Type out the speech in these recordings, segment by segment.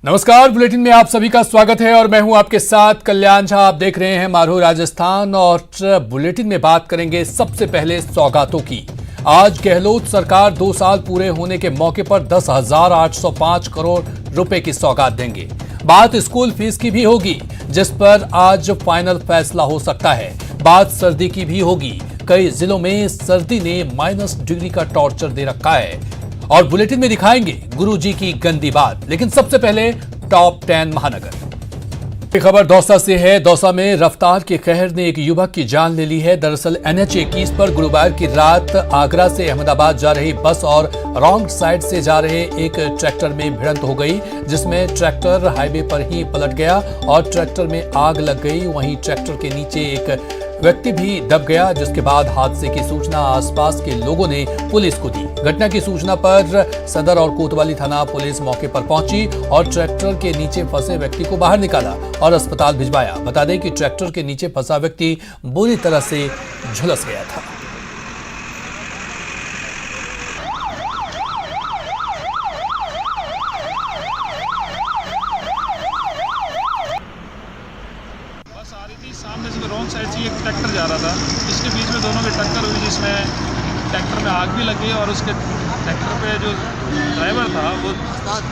नमस्कार, बुलेटिन में आप सभी का स्वागत है और मैं हूं आपके साथ कल्याण झा। आप देख रहे हैं मारू राजस्थान और बुलेटिन में बात करेंगे सबसे पहले सौगातों की। आज गहलोत सरकार 2 साल पूरे होने के मौके पर 10,805 करोड़ रुपए की सौगात देंगे। बात स्कूल फीस की भी होगी, जिस पर आज फाइनल फैसला हो सकता है। बात सर्दी की भी होगी, कई जिलों में सर्दी ने -डिग्री का टॉर्चर दे रखा है और बुलेटिन में दिखाएंगे गुरुजी की गंदी बात। लेकिन सबसे पहले टॉप 10 महानगर। खबर दौसा से है। दौसा में रफ्तार के कहर ने एक युवक की जान ले ली है। दरअसल NH 21 पर गुरुवार की रात आगरा से अहमदाबाद जा रही बस और रॉन्ग साइड से जा रहे एक ट्रैक्टर में भिड़ंत हो गई, जिसमें ट्रैक्टर हाईवे पर ही पलट गया और ट्रैक्टर में आग लग गई। वहीं ट्रैक्टर के नीचे एक व्यक्ति भी दब गया, जिसके बाद हादसे की सूचना आसपास के लोगों ने पुलिस को दी। घटना की सूचना पर सदर और कोतवाली थाना पुलिस मौके पर पहुंची और ट्रैक्टर के नीचे फंसे व्यक्ति को बाहर निकाला और अस्पताल भिजवाया। बता दें कि ट्रैक्टर के नीचे फंसा व्यक्ति बुरी तरह से झुलस गया था। सामने से रॉन्ग साइड से एक ट्रैक्टर जा रहा था, इसके बीच में दोनों की टक्कर हुई, जिसमें ट्रैक्टर में आग भी लगी और उसके ट्रैक्टर पे जो ड्राइवर था वो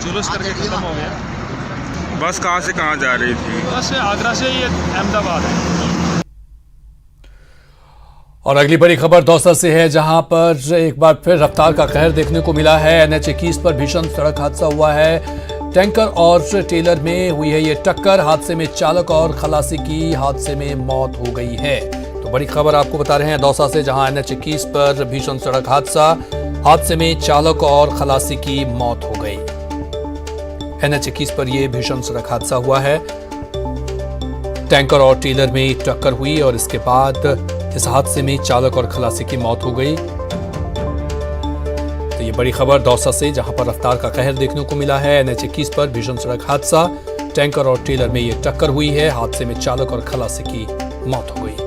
जुलूस करके खत्म हो गया। बस कहाँ से कहाँ जा रही थी? बस आगरा से ये अहमदाबाद है। और अगली बड़ी खबर दौसा से है, जहां पर एक बार फिर रफ्तार का कहर देखने को मिला है। NH 21 पर भीषण सड़क हादसा हुआ है। टैंकर और ट्रेलर में हुई है ये टक्कर। हादसे में चालक और खलासी की हादसे में मौत हो गई है। तो बड़ी खबर आपको बता रहे हैं दौसा से, जहां NH 21 पर भीषण सड़क हादसे में चालक और खलासी की मौत हो गई। NH 21 पर यह भीषण सड़क हादसा हुआ है। टैंकर और ट्रेलर में टक्कर हुई और इसके बाद इस हादसे में चालक और खलासी की मौत हो गई। तो ये बड़ी खबर दौसा से, जहां पर रफ्तार का कहर देखने को मिला है। NH 21 पर भीषण सड़क हादसा, टैंकर और ट्रेलर में ये टक्कर हुई है। हादसे में चालक और खलासी की मौत हो गई।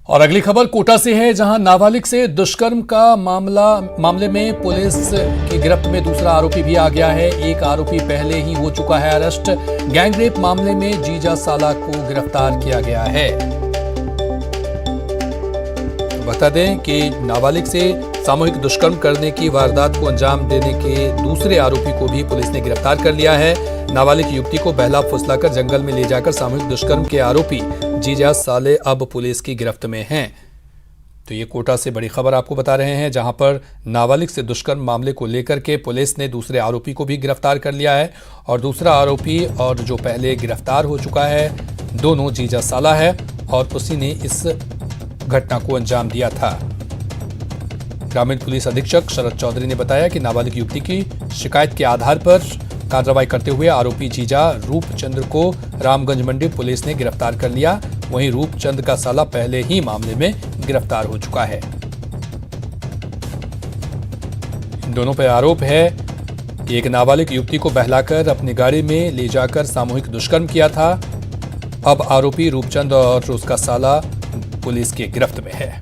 और अगली खबर कोटा से है, जहां नाबालिग से दुष्कर्म का मामले में पुलिस की गिरफ्त में दूसरा आरोपी भी आ गया है। एक आरोपी पहले ही हो चुका है अरेस्ट। गैंगरेप मामले में जीजा साला को गिरफ्तार किया गया है। तो बता दें कि नाबालिग से सामूहिक दुष्कर्म करने की वारदात को अंजाम देने के दूसरे आरोपी को भी पुलिस ने गिरफ्तार कर लिया है। नाबालिग युवती को बहला फुसलाकर जंगल में ले जाकर सामूहिक दुष्कर्म के आरोपी जीजा साले अब पुलिस की गिरफ्त में हैं। तो ये कोटा से बड़ी खबर आपको बता रहे हैं, जहां पर नाबालिग से दुष्कर्म मामले को लेकर के पुलिस ने दूसरे आरोपी को भी गिरफ्तार कर लिया है। और दूसरा आरोपी और जो पहले गिरफ्तार हो चुका है, दोनों जीजा साला है और उसी ने इस घटना को अंजाम दिया था। ग्रामीण पुलिस अधीक्षक शरद चौधरी ने बताया कि नाबालिग युवती की शिकायत के आधार पर कार्रवाई करते हुए आरोपी जीजा रूपचंद्र को रामगंज मंडी पुलिस ने गिरफ्तार कर लिया। वहीं रूपचंद का साला पहले ही मामले में गिरफ्तार हो चुका है। इन दोनों पर आरोप है कि एक नाबालिग युवती को बहलाकर अपनी गाड़ी में ले जाकर सामूहिक दुष्कर्म किया था। अब आरोपी रूपचंद और उसका साला पुलिस की गिरफ्त में है।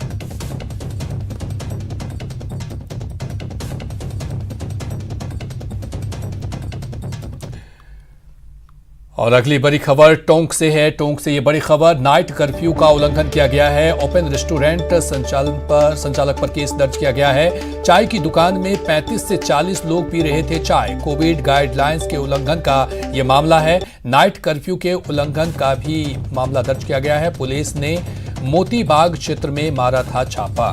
और अगली बड़ी खबर टोंक से है। टोंक से ये बड़ी खबर, नाइट कर्फ्यू का उल्लंघन किया गया है। ओपन रेस्टोरेंट संचालक पर केस दर्ज किया गया है। चाय की दुकान में 35 से 40 लोग पी रहे थे चाय। कोविड गाइडलाइंस के उल्लंघन का ये मामला है। नाइट कर्फ्यू के उल्लंघन का भी मामला दर्ज किया गया है। पुलिस ने मोती बाग क्षेत्र में मारा था छापा।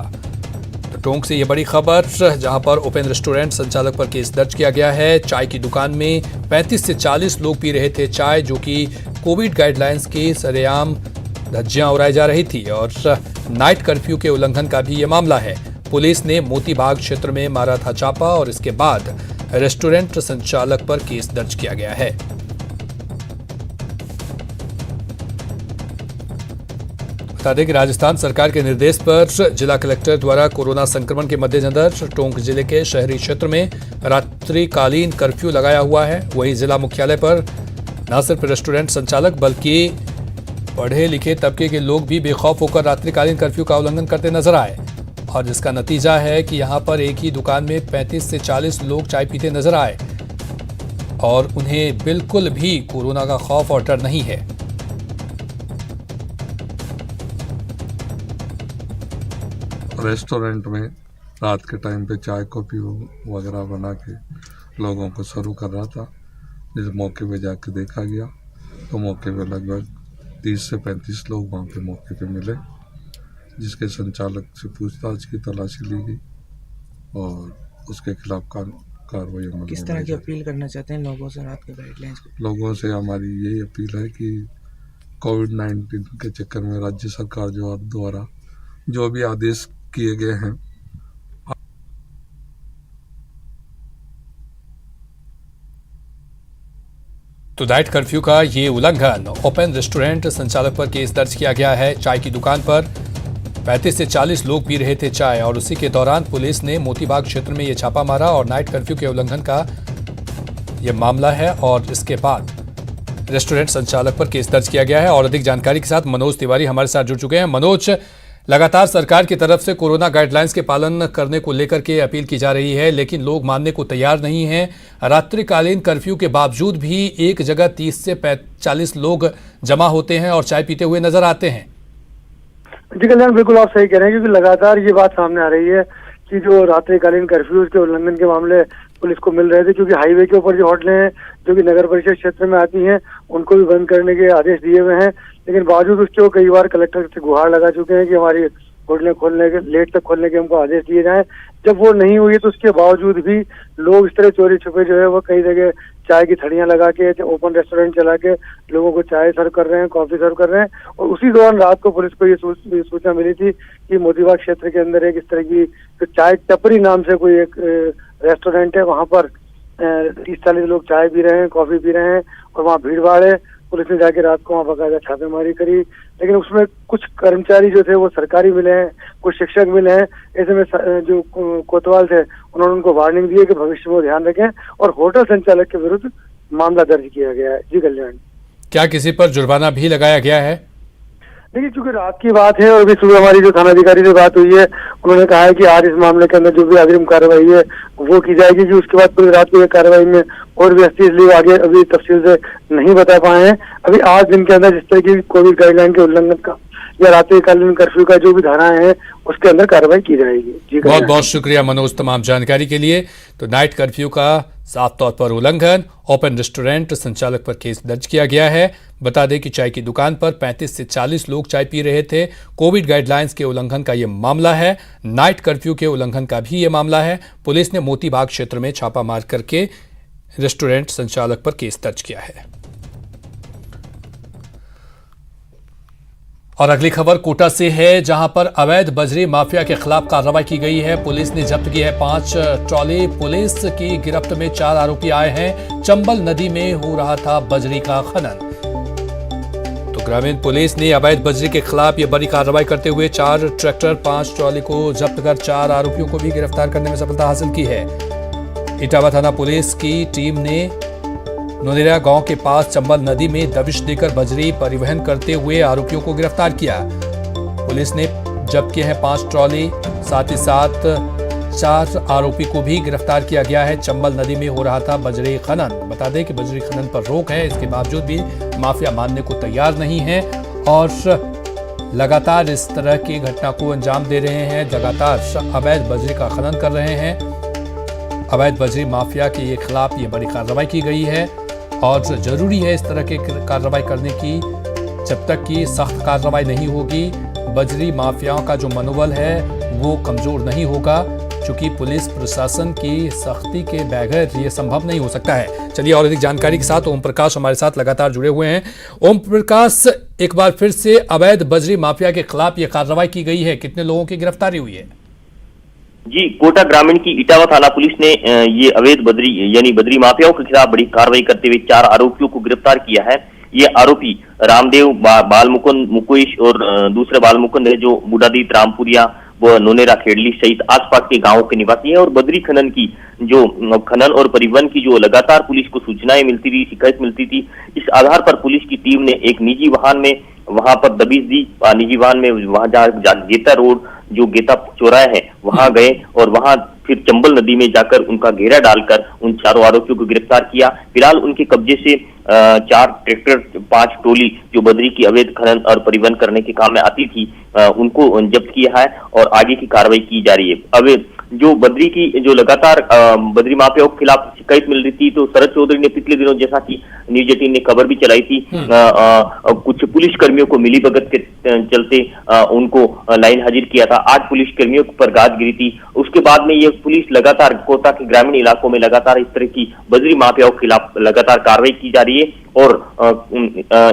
तो टोंक से ये बड़ी खबर, जहां पर ओपन रेस्टोरेंट संचालक पर केस दर्ज किया गया है। चाय की दुकान में 35 से 40 लोग पी रहे थे चाय, जो कि कोविड गाइडलाइंस की सरेआम धज्जियां उड़ाई जा रही थी। और नाइट कर्फ्यू के उल्लंघन का भी ये मामला है। पुलिस ने मोती बाग क्षेत्र में मारा था छापा और इसके बाद रेस्टोरेंट संचालक पर केस दर्ज किया गया है। बता दें कि राजस्थान सरकार के निर्देश पर जिला कलेक्टर द्वारा कोरोना संक्रमण के मद्देनजर टोंक जिले के शहरी क्षेत्र में रात्रिकालीन कर्फ्यू लगाया हुआ है। वहीं जिला मुख्यालय पर न सिर्फ रेस्टोरेंट संचालक बल्कि पढ़े लिखे तबके के लोग भी बेखौफ होकर रात्रिकालीन कर्फ्यू का उल्लंघन करते नजर आए और जिसका नतीजा है कि यहां पर एक ही दुकान में 35 से 40 लोग चाय पीते नजर आए और उन्हें बिल्कुल भी कोरोना का खौफ और डर नहीं है। रेस्टोरेंट में रात के टाइम पे चाय कॉफ़ी वगैरह बना के लोगों को सर्व कर रहा था। जिस मौके पे जाके देखा गया तो मौके पे लगभग 30 से 35 लोग वहाँ पे मौके पे मिले, जिसके संचालक से पूछताछ की तलाशी ली गई और उसके खिलाफ कार्रवाई अमल में। किस तरह की अपील करना चाहते हैं लोगों से रात के गाइडलाइंस को? लोगों से हमारी यही अपील है कि कोविड-19 के चक्कर में राज्य सरकार द्वारा जो भी आदेश किए गए हैं तो नाइट कर्फ्यू का ये उल्लंघन, ओपन रेस्टोरेंट संचालक पर केस दर्ज किया गया है। चाय की दुकान पर 35 से 40 लोग पी रहे थे चाय और उसी के दौरान पुलिस ने मोतीबाग क्षेत्र में ये छापा मारा और नाइट कर्फ्यू के उल्लंघन का ये मामला है और इसके बाद रेस्टोरेंट संचालक पर केस दर्ज किया गया है। और अधिक जानकारी के साथ मनोज तिवारी हमारे साथ जुड़ चुके हैं। मनोज, लगातार सरकार की तरफ से कोरोना गाइडलाइंस के पालन करने को लेकर के अपील की जा रही है, लेकिन लोग मानने को तैयार नहीं हैं। रात्रिकालीन कर्फ्यू के बावजूद भी एक जगह 30 से 40 लोग जमा होते हैं और चाय पीते हुए नजर आते हैं। जी कल्याण, बिल्कुल आप सही कह रहे हैं, क्योंकि लगातार ये बात सामने आ रही है कि जो रात्रिकालीन कर्फ्यू के उल्लंघन के मामले पुलिस को मिल रहे थे, क्योंकि हाईवे के ऊपर जो होटलें हैं जो कि नगर परिषद क्षेत्र में आती हैं उनको भी बंद करने के आदेश दिए हुए हैं, लेकिन बावजूद उसके वो कई बार कलेक्टर से गुहार लगा चुके हैं कि हमारी होटलें खोलने के लेट तक खोलने के हमको आदेश दिए जाएं। जब वो नहीं हुई तो उसके बावजूद भी लोग इस तरह चोरी छुपे जो है वो कई जगह चाय की थड़ियां लगा के ओपन रेस्टोरेंट चला के लोगों को चाय सर्व कर रहे हैं, कॉफी सर्व कर रहे हैं। और उसी दौरान रात को पुलिस को ये सूचना मिली थी कि मोतीबाग क्षेत्र के अंदर एक इस तरह की चाय टपरी नाम से कोई एक रेस्टोरेंट है, वहाँ पर 30-40 लोग चाय पी रहे हैं, कॉफी पी रहे हैं और वहाँ भीड़ भाड़ है। पुलिस ने जाके रात को वहाँ बाकायदा छापेमारी करी, लेकिन उसमें कुछ कर्मचारी जो थे वो सरकारी मिले हैं, कुछ शिक्षक मिले हैं। ऐसे में जो कोतवाल थे उन्होंने उनको वार्निंग दी है कि भविष्य में ध्यान रखें और होटल संचालक के विरुद्ध मामला दर्ज किया गया है। जी कल्याण, क्या किसी पर जुर्माना भी लगाया गया है? देखिए, चूंकि रात की बात है और अभी सुबह हमारी जो थानाधिकारी से बात हुई है उन्होंने कहा है कि आज इस मामले के अंदर जो भी अग्रिम कार्रवाई है वो की जाएगी, कि उसके बाद पूरी रात की कार्रवाई में और भी 80 इसलिए आगे अभी तफसील से नहीं बता पाए हैं। अभी आज दिन के अंदर जिस तरह की कोविड गाइडलाइन के उल्लंघन का या रात्रिकालीन कर्फ्यू का जो भी धाराएं हैं उसके अंदर कार्रवाई की जाएगी। जी, बहुत बहुत शुक्रिया मनोज तमाम जानकारी के लिए। तो नाइट कर्फ्यू का साफ तौर पर उल्लंघन, ओपन रेस्टोरेंट संचालक पर केस दर्ज किया गया है। बता दें कि चाय की दुकान पर 35 से 40 लोग चाय पी रहे थे। कोविड गाइडलाइंस के उल्लंघन का यह मामला है, नाइट कर्फ्यू के उल्लंघन का भी यह मामला है। पुलिस ने मोतीबाग क्षेत्र में छापा मार करके रेस्टोरेंट संचालक पर केस दर्ज किया है। और अगली खबर कोटा से है, जहां पर अवैध बजरी माफिया के खिलाफ कार्रवाई की गई है। पुलिस ने जब्त की है 5 ट्रॉली। पुलिस की गिरफ्त में 4 आरोपी आए हैं। चंबल नदी में हो रहा था बजरी का खनन। तो ग्रामीण पुलिस ने अवैध बजरी के खिलाफ ये बड़ी कार्रवाई करते हुए 4 ट्रैक्टर 5 ट्रॉली को जब्त कर 4 आरोपियों को भी गिरफ्तार करने में सफलता हासिल की है। इटावा थाना पुलिस की टीम ने नोनेरा गांव के पास चंबल नदी में दबिश देकर बजरी परिवहन करते हुए आरोपियों को गिरफ्तार किया। पुलिस ने जब्त किए हैं 5 ट्रॉली, साथ ही साथ 4 आरोपी को भी गिरफ्तार किया गया है। चंबल नदी में हो रहा था बजरी खनन। बता दें कि बजरी खनन पर रोक है, इसके बावजूद भी माफिया मानने को तैयार नहीं है और लगातार इस तरह की घटना को अंजाम दे रहे हैं। लगातार अवैध बजरी का खनन कर रहे हैं। अवैध बजरी माफिया के खिलाफ ये बड़ी कार्रवाई की गई है और जरूरी है इस तरह के कार्रवाई करने की। जब तक कि सख्त कार्रवाई नहीं होगी, बजरी माफियाओं का जो मनोबल है वो कमजोर नहीं होगा, क्योंकि पुलिस प्रशासन की सख्ती के बगैर ये संभव नहीं हो सकता है। चलिए और अधिक जानकारी के साथ ओम प्रकाश हमारे साथ लगातार जुड़े हुए हैं। ओम प्रकाश, एक बार फिर से अवैध बजरी माफिया के खिलाफ ये कार्रवाई की गई है, कितने लोगों की गिरफ्तारी हुई है? जी, कोटा ग्रामीण की इटावा थाना पुलिस ने ये अवैध बजरी यानी बजरी माफियाओं के खिलाफ बड़ी कार्रवाई करते हुए 4 आरोपियों को गिरफ्तार किया है। ये आरोपी रामदेव, बालमुकुंद, मुकेश और दूसरे बालमुकुंद है जो बुढ़ादीत, रामपुरिया, वो नोनेरा, खेड़ली सहित आसपास के गांवों के निवासी हैं और बद्री खनन की जो खनन और परिवहन की जो लगातार पुलिस को सूचनाएं मिलती थी, शिकायत मिलती थी, इस आधार पर पुलिस की टीम ने एक निजी वाहन में वहां पर दबिश दी। निजी वाहन में वहां जहाँ गेता रोड जो गेता चौराहा है वहां गए और वहां फिर चंबल नदी में जाकर उनका घेरा डालकर उन चारों आरोपियों को गिरफ्तार किया। फिलहाल उनके कब्जे से 4 ट्रैक्टर, 5 टोली जो बद्री की अवैध खनन और परिवहन करने के काम में आती थी उनको जब्त किया है और आगे की कार्रवाई की जा रही है। अब जो बद्री की जो लगातार बद्री माफियाओं के खिलाफ शिकायत मिल रही थी, तो शरद चौधरी ने पिछले दिनों, जैसा कि न्यूज 18 ने खबर भी चलाई थी, कुछ पुलिस कर्मियों को मिलीभगत के चलते उनको लाइन हाजिर किया था। 8 पुलिस कर्मियों पर गाज गिरी थी। उसके बाद में ये पुलिस लगातार कोटा के ग्रामीण इलाकों में लगातार इस तरह की बद्री माफियाओं के खिलाफ लगातार कार्रवाई की जा रही है और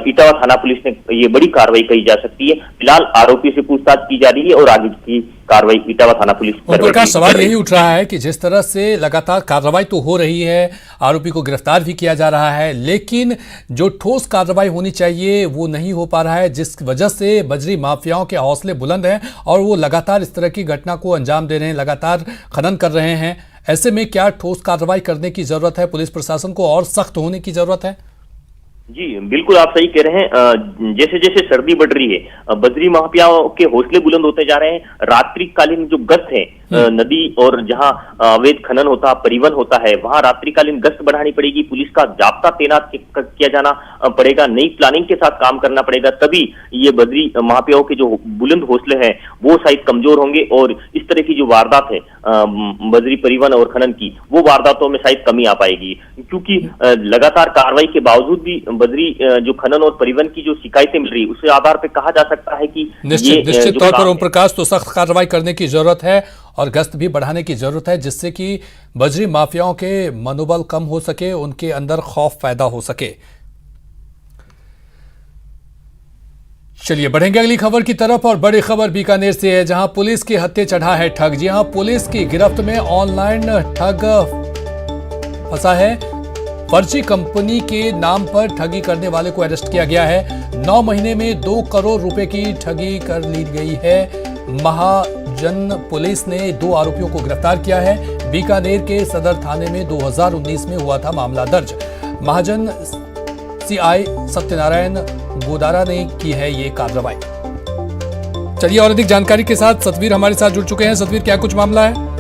इटावा थाना पुलिस ने ये बड़ी कार्रवाई कही जा सकती है। फिलहाल आरोपी से पूछताछ की जा रही है और आगे की कार्रवाई इटावा थाना पुलिस प्रकाश, सवाल यही उठ रहा है कि जिस तरह से लगातार कार्रवाई तो हो रही है, आरोपी को गिरफ्तार भी किया जा रहा है, लेकिन जो ठोस कार्रवाई होनी चाहिए वो नहीं हो पा रहा है, जिस वजह से बजरी माफियाओं के हौसले बुलंद हैं और वो लगातार इस तरह की घटना को अंजाम दे रहे हैं, लगातार खनन कर रहे हैं। ऐसे में क्या ठोस कार्रवाई करने की जरूरत है? पुलिस प्रशासन को और सख्त होने की जरूरत है? जी बिल्कुल, आप सही कह रहे हैं। जैसे जैसे सर्दी बढ़ रही है, बद्री माफियाओं के हौसले बुलंद होते जा रहे हैं। रात्रिकालीन जो गश्त है नदी और जहां अवैध खनन होता, परिवहन होता है, वहां रात्रिकालीन गश्त बढ़ानी पड़ेगी। पुलिस का जाब्ता तैनात किया जाना पड़ेगा, नई प्लानिंग के साथ काम करना पड़ेगा, तभी ये बद्री माफियाओं के जो बुलंद हौसले हैं वो शायद कमजोर होंगे और इस तरह की जो वारदात है बद्री परिवहन और खनन की, वो वारदातों में शायद कमी आ पाएगी। क्योंकि लगातार कार्रवाई के बावजूद भी बद्री जो खनन और परिवहन की जो शिकायतें मिल रही है, उसके आधार पर कहा जा सकता है कि निश्चित तौर पर ओम प्रकाश, तो सख्त कार्रवाई करने की जरूरत है और गश्त भी बढ़ाने की जरूरत है, जिससे कि बजरी माफियाओं के मनोबल कम हो सके, उनके अंदर खौफ पैदा हो सके। चलिए बढ़ेंगे अगली खबर की तरफ और बड़ी खबर बीकानेर से है, जहां पुलिस के हत्थे चढ़ा है ठग। जी हां, पुलिस की गिरफ्त में ऑनलाइन ठग फंसा है। फर्जी कंपनी के नाम पर ठगी करने वाले को अरेस्ट किया गया है। 9 महीने में 2 करोड़ रुपए की ठगी कर ली गई है। महाजन पुलिस ने 2 आरोपियों को गिरफ्तार किया है। बीकानेर के सदर थाने में 2019 में हुआ था मामला दर्ज। महाजन सीआई सत्यनारायण गोदारा ने की है ये कार्रवाई। चलिए और अधिक जानकारी के साथ सतवीर हमारे साथ जुड़ चुके हैं। सतवीर, क्या कुछ मामला है?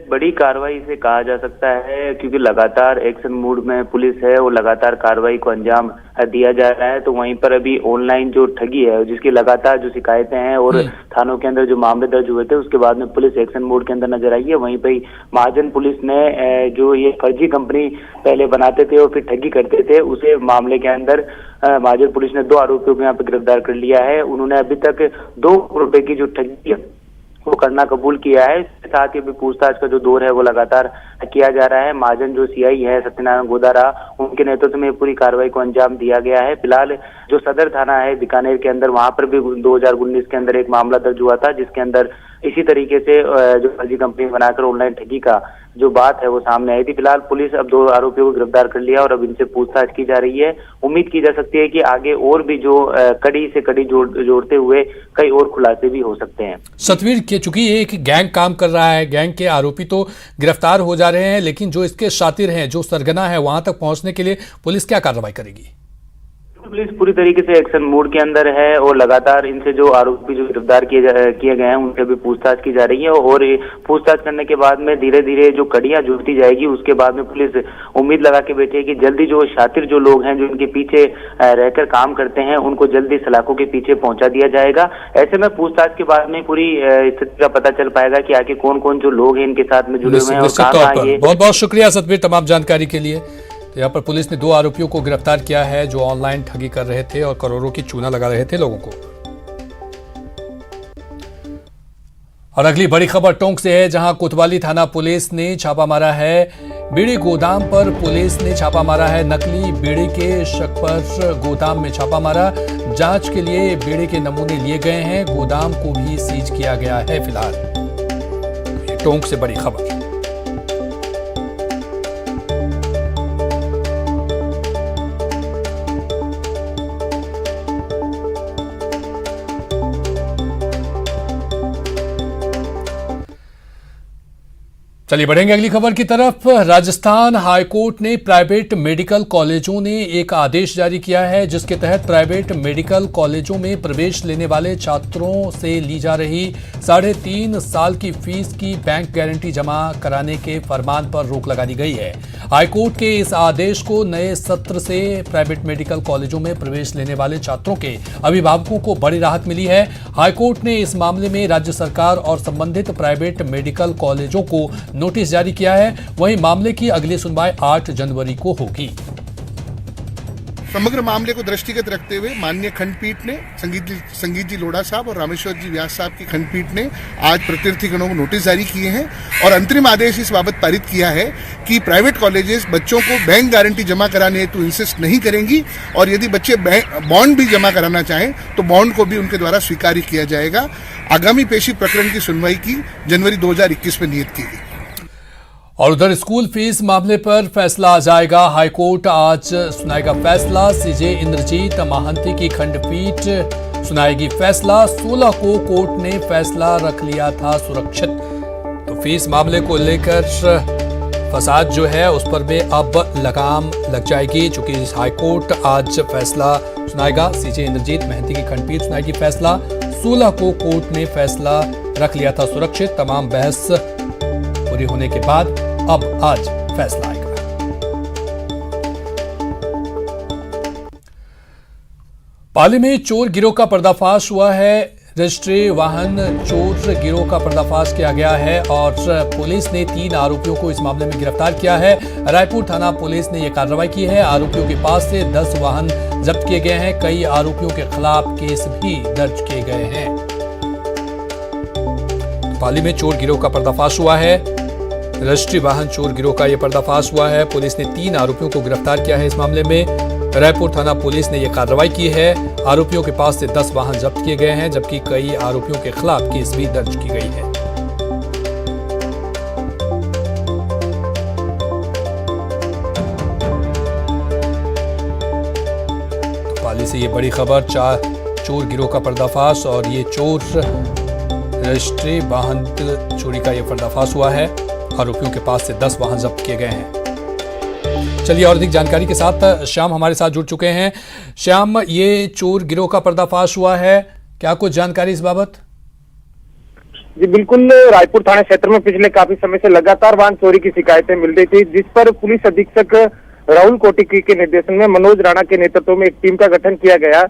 बड़ी कार्रवाई इसे कहा जा सकता है, क्योंकि लगातार एक्शन मूड में पुलिस है और लगातार कार्रवाई को अंजाम दिया जा रहा है। तो वहीं पर अभी ऑनलाइन जो ठगी है, जिसकी लगातार जो शिकायतें हैं और थानों के अंदर जो मामले दर्ज हुए थे, उसके बाद में पुलिस एक्शन मोड के अंदर नजर आई है। वहीं पर महाजन पुलिस ने जो ये फर्जी कंपनी पहले बनाते थे और फिर ठगी करते थे, उसे मामले के अंदर महाजन पुलिस ने 2 आरोपियों को यहाँ पे गिरफ्तार कर लिया है। उन्होंने अभी तक 2 करोड़ रुपए की जो ठगी है वो करना कबूल किया है। इसके साथ ही अभी पूछताछ का जो दौर है वो लगातार किया जा रहा है। महाजन जो सीआई है सत्यनारायण गोदारा, उनके नेतृत्व में पूरी कार्रवाई को अंजाम दिया गया है। फिलहाल जो सदर थाना है बीकानेर के अंदर, वहां पर भी 2019 के अंदर एक मामला दर्ज हुआ था, जिसके अंदर इसी तरीके से जो फर्जी कंपनी बनाकर ऑनलाइन ठगी का जो बात है वो सामने आई थी। फिलहाल पुलिस अब 2 आरोपियों को गिरफ्तार कर लिया और अब इनसे पूछताछ की जा रही है। उम्मीद की जा सकती है कि आगे और भी जो कड़ी से कड़ी जोड़ते हुए कई और खुलासे भी हो सकते हैं। सतवीर, चूंकि ये एक गैंग काम कर रहा है, गैंग के आरोपी तो गिरफ्तार हो जा रहे हैं, लेकिन जो इसके शातिर हैं, जो सरगना है, वहां तक पहुंचने के लिए पुलिस क्या कार्रवाई करेगी? पुलिस पूरी तरीके से एक्शन मोड के अंदर है और लगातार इनसे जो आरोपी जो गिरफ्तार किए गए हैं उनसे भी पूछताछ की जा रही है और पूछताछ करने के बाद में धीरे धीरे जो कड़ियां जुड़ती जाएगी, उसके बाद में पुलिस उम्मीद लगा के बैठी है कि जल्दी जो शातिर जो लोग हैं, जो इनके पीछे रहकर काम करते हैं, उनको जल्दी सलाखों के पीछे पहुंचा दिया जाएगा। ऐसे में पूछताछ के बाद में पूरी स्थिति का पता चल पाएगा कि आगे कौन कौन जो लोग हैं इनके साथ में जुड़े हुए हैं और कहां ये। बहुत बहुत शुक्रिया सतवीर तमाम जानकारी के लिए। यहाँ पर पुलिस ने 2 आरोपियों को गिरफ्तार किया है जो ऑनलाइन ठगी कर रहे थे और करोड़ों की चूना लगा रहे थे लोगों को। और अगली बड़ी खबर टोंक से है, जहां कोतवाली थाना पुलिस ने छापा मारा है। बीड़ी गोदाम पर पुलिस ने छापा मारा है। नकली बीड़ी के शक पर गोदाम में छापा मारा। जांच के लिए बीड़ी के नमूने लिए गए हैं। गोदाम को भी सीज किया गया है। फिलहाल टोंक से बड़ी खबर। चलिए बढ़ेंगे अगली खबर की तरफ। राजस्थान हाईकोर्ट ने प्राइवेट मेडिकल कॉलेजों ने एक आदेश जारी किया है जिसके तहत प्राइवेट मेडिकल कॉलेजों में प्रवेश लेने वाले छात्रों से ली जा रही 3.5 साल की फीस की बैंक गारंटी जमा कराने के फरमान पर रोक लगा दी गई है। हाईकोर्ट के इस आदेश को नए सत्र से प्राइवेट मेडिकल कॉलेजों में प्रवेश लेने वाले छात्रों के अभिभावकों को बड़ी राहत मिली है। हाईकोर्ट ने इस मामले में राज्य सरकार और संबंधित प्राइवेट मेडिकल कॉलेजों को नोटिस जारी किया है। वहीं मामले की अगली सुनवाई 8 जनवरी को होगी। समग्र मामले को दृष्टिगत रखते हुए माननीय खंडपीठ ने संगीत जी लोढ़ा साहब और रामेश्वर जी व्यास साहब की खंडपीठ ने आज प्रत्यर्थीगणों को नोटिस जारी किए हैं और अंतरिम आदेश इस बाबत पारित किया है कि प्राइवेट कॉलेजेस बच्चों को बैंक गारंटी जमा कराने हेतु इंसिस्ट नहीं करेंगी और यदि बच्चे बॉन्ड भी जमा कराना चाहें तो बॉन्ड को भी उनके द्वारा स्वीकार किया जाएगा। आगामी पेशी प्रकरण की सुनवाई की जनवरी 2021 में नियत की गई। और उधर स्कूल फीस मामले पर फैसला आ जाएगा। हाईकोर्ट आज सुनाएगा फैसला। सीजे इंद्रजीत महांती की खंडपीठ सुनाएगी फैसला। 16 को कोर्ट ने फैसला रख लिया था सुरक्षित। तो फीस मामले को लेकर फसाद जो है उस पर भी अब लगाम लग जाएगी, चूंकि हाईकोर्ट आज फैसला सुनाएगा। सीजे इंद्रजीत महांती की खंडपीठ सुनाएगी फैसला। 16 को कोर्ट ने फैसला रख लिया था सुरक्षित। तमाम बहस पूरी होने के बाद अब आज फैसला आएगा। पाली में चोर गिरोह का पर्दाफाश हुआ है। रजिस्ट्री वाहन चोर गिरोह का पर्दाफाश किया गया है और पुलिस ने 3 आरोपियों को इस मामले में गिरफ्तार किया है। रायपुर थाना पुलिस ने यह कार्रवाई की है। आरोपियों के पास से 10 वाहन जब्त किए गए हैं। कई आरोपियों के खिलाफ केस भी दर्ज किए गए हैं। पाली में चोर गिरोह का पर्दाफाश हुआ है। रजिस्ट्री वाहन चोर गिरोह का यह पर्दाफाश हुआ है। पुलिस ने 3 आरोपियों को गिरफ्तार किया है। इस मामले में रायपुर थाना पुलिस ने यह कार्रवाई की है। आरोपियों के पास से 10 वाहन जब्त किए गए हैं, जबकि कई आरोपियों के खिलाफ केस भी दर्ज की गई है। तो पाली से ये बड़ी खबर, चोर गिरोह का पर्दाफाश और ये चोर रजिस्ट्री वाहन चोरी का यह पर्दाफाश हुआ है। आरोपियों के पास से 10 वाहन जब्त किए गए हैं। चलिए और अधिक जानकारी के साथ श्याम हमारे साथ जुड़ चुके हैं। श्याम, ये चोर गिरोह का पर्दाफाश हुआ है, क्या कुछ जानकारी इस बाबत? जी बिल्कुल, रायपुर थाना क्षेत्र में पिछले काफी समय से लगातार वाहन चोरी की शिकायतें मिल रही थी, जिस पर पुलिस अधीक्षक राहुल कोटिकी के निर्देशन में मनोज राणा के नेतृत्व में एक टीम का गठन किया गया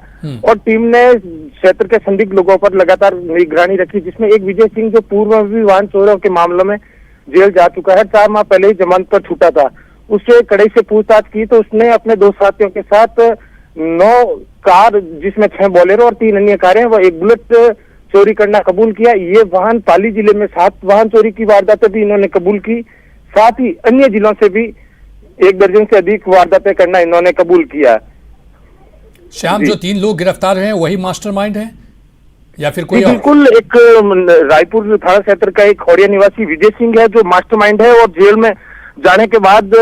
और टीम ने क्षेत्र के संदिग्ध लोगों पर लगातार निगरानी रखी, जिसमें एक विजय सिंह जो पूर्व में भी वाहन चोरों के मामलों में जेल जा चुका है, 4 माह पहले ही जमानत पर छूटा था। उससे कड़ाई से पूछताछ की तो उसने अपने 2 साथियों के साथ 9 कार, जिसमें 6 बोलेरो और 3 अन्य कारें व एक बुलेट चोरी करना कबूल किया। ये वाहन पाली जिले में 7 वाहन चोरी की वारदातें भी इन्होंने कबूल की। साथ ही अन्य जिलों से भी 1 दर्जन से अधिक वारदातें करना इन्होंने कबूल किया। श्याम, जो 3 लोग गिरफ्तार हैं वही मास्टरमाइंड है या फिर कोई? बिल्कुल, एक रायपुर थाना क्षेत्र का एक खोड़िया निवासी विजय सिंह है जो मास्टरमाइंड है और जेल में जाने के बाद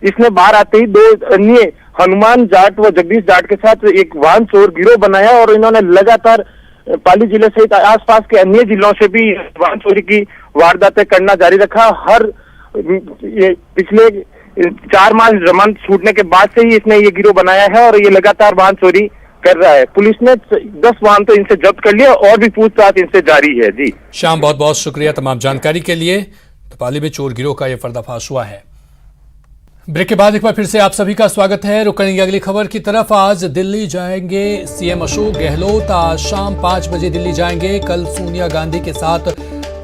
इसने बाहर आते ही 2 अन्य हनुमान जाट व जगदीश जाट के साथ एक वाहन चोर गिरोह बनाया और इन्होंने लगातार पाली जिले सहित आसपास के अन्य जिलों से भी वाहन चोरी की वारदातें करना जारी रखा। पिछले 4 माह जमानत छूटने के बाद से ही इसने ये गिरोह बनाया है और ये लगातार वाहन चोरी कर रहा है। पुलिस ने 10 वाहन तो इनसे जब्त कर लिया और भी पूछताछ इनसे जारी है। जी श्याम, बहुत बहुत शुक्रिया तमाम जानकारी के लिए। तो पाली में चोर गिरोह का यह पर्दाफाश हुआ है। ब्रेक के बाद एक बार फिर से आप सभी का स्वागत है। रुक करेंगे अगली खबर की तरफ। आज दिल्ली जाएंगे सीएम अशोक गहलोत। आज शाम 5 बजे दिल्ली जाएंगे। कल सोनिया गांधी के साथ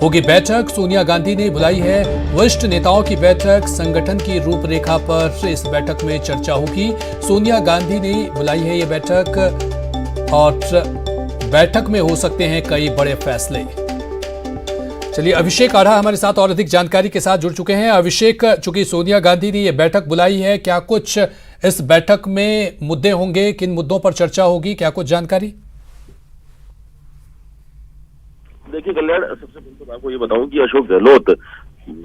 होगी बैठक। सोनिया गांधी ने बुलाई है वरिष्ठ नेताओं की बैठक। संगठन की रूपरेखा पर इस बैठक में चर्चा होगी। सोनिया गांधी ने बुलाई है ये बैठक और बैठक में हो सकते हैं कई बड़े फैसले। चलिए, अभिषेक आढ़ा हमारे साथ और अधिक जानकारी के साथ जुड़ चुके हैं। अभिषेक, चूंकि सोनिया गांधी ने यह बैठक बुलाई है, क्या कुछ इस बैठक में मुद्दे होंगे, किन मुद्दों पर चर्चा होगी, क्या कुछ जानकारी? देखिए कल्याण, सबसे पहले तो आपको ये बताऊं कि अशोक गहलोत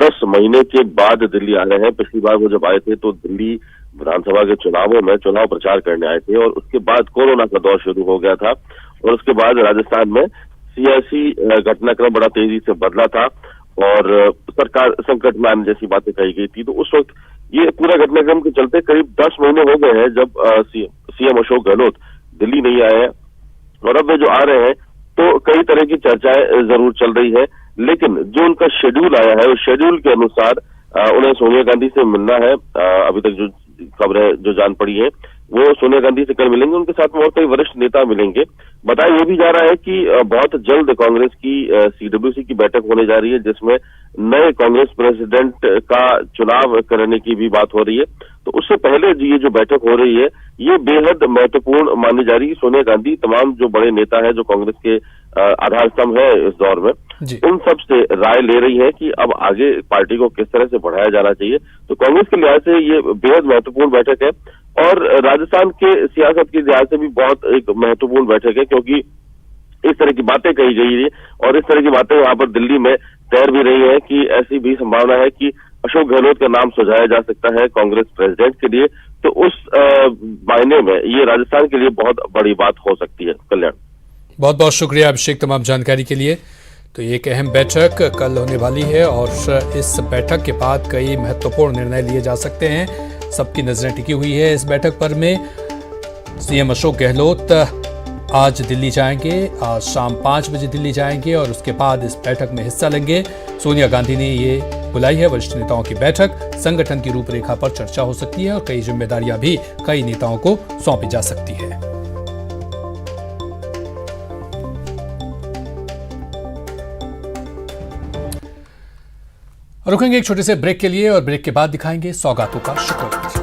10 महीने के बाद दिल्ली आ रहे हैं। पिछली बार वो जब आए थे तो दिल्ली विधानसभा के चुनावों में चुनाव प्रचार करने आए थे और उसके बाद कोरोना का दौर शुरू हो गया था और उसके बाद राजस्थान में सियासी घटनाक्रम बड़ा तेजी से बदला था और सरकार संकट में आने जैसी बातें कही गई थी। तो उस वक्त ये पूरा घटनाक्रम के चलते करीब 10 महीने हो गए हैं जब सीएम अशोक गहलोत दिल्ली नहीं आए हैं, और अब वे जो आ रहे हैं तो कई तरह की चर्चाएं जरूर चल रही है, लेकिन जो उनका शेड्यूल आया है उस शेड्यूल के अनुसार उन्हें सोनिया गांधी से मिलना है। अभी तक जो खबरें जो जान पड़ी है वो सोनिया गांधी से कल मिलेंगे, उनके साथ में और कई वरिष्ठ नेता मिलेंगे। बताया ये भी जा रहा है कि बहुत जल्द कांग्रेस की सीडब्ल्यूसी की बैठक होने जा रही है, जिसमें नए कांग्रेस प्रेसिडेंट का चुनाव करने की भी बात हो रही है। तो उससे पहले ये जो बैठक हो रही है ये बेहद महत्वपूर्ण मानी जा रही है। सोनिया गांधी तमाम जो बड़े नेता है जो कांग्रेस के आधार स्तंभ है इस दौर में, उन सब से राय ले रही है कि अब आगे पार्टी को किस तरह से बढ़ाया जाना चाहिए। तो कांग्रेस के लिहाज से ये बेहद महत्वपूर्ण बैठक है, और राजस्थान के सियासत के लिहाज से भी बहुत एक महत्वपूर्ण बैठक है, क्योंकि इस तरह की बातें कही गई है और इस तरह की बातें वहां पर दिल्ली में तैर भी रही है कि ऐसी भी संभावना है कि अशोक गहलोत का नाम सुझाया जा सकता है कांग्रेस प्रेसिडेंट के लिए। तो उस मायने में ये राजस्थान के लिए बहुत बड़ी बात हो सकती है। कल्याण, बहुत बहुत शुक्रिया अभिषेक तमाम जानकारी के लिए। तो ये एक अहम बैठक कल होने वाली है और इस बैठक के बाद कई महत्वपूर्ण निर्णय लिए जा सकते हैं। सबकी नजरें टिकी हुई है इस बैठक पर में। सीएम अशोक गहलोत आज दिल्ली जाएंगे, आज शाम 5 बजे दिल्ली जाएंगे और उसके बाद इस बैठक में हिस्सा लेंगे। सोनिया गांधी ने ये बुलाई है वरिष्ठ नेताओं की बैठक। संगठन की रूपरेखा पर चर्चा हो सकती है और कई जिम्मेदारियां भी कई नेताओं को सौंपी जा सकती है। रुकेंगे एक छोटे से ब्रेक के लिए और ब्रेक के बाद दिखाएंगे सौगातों का शुक्र।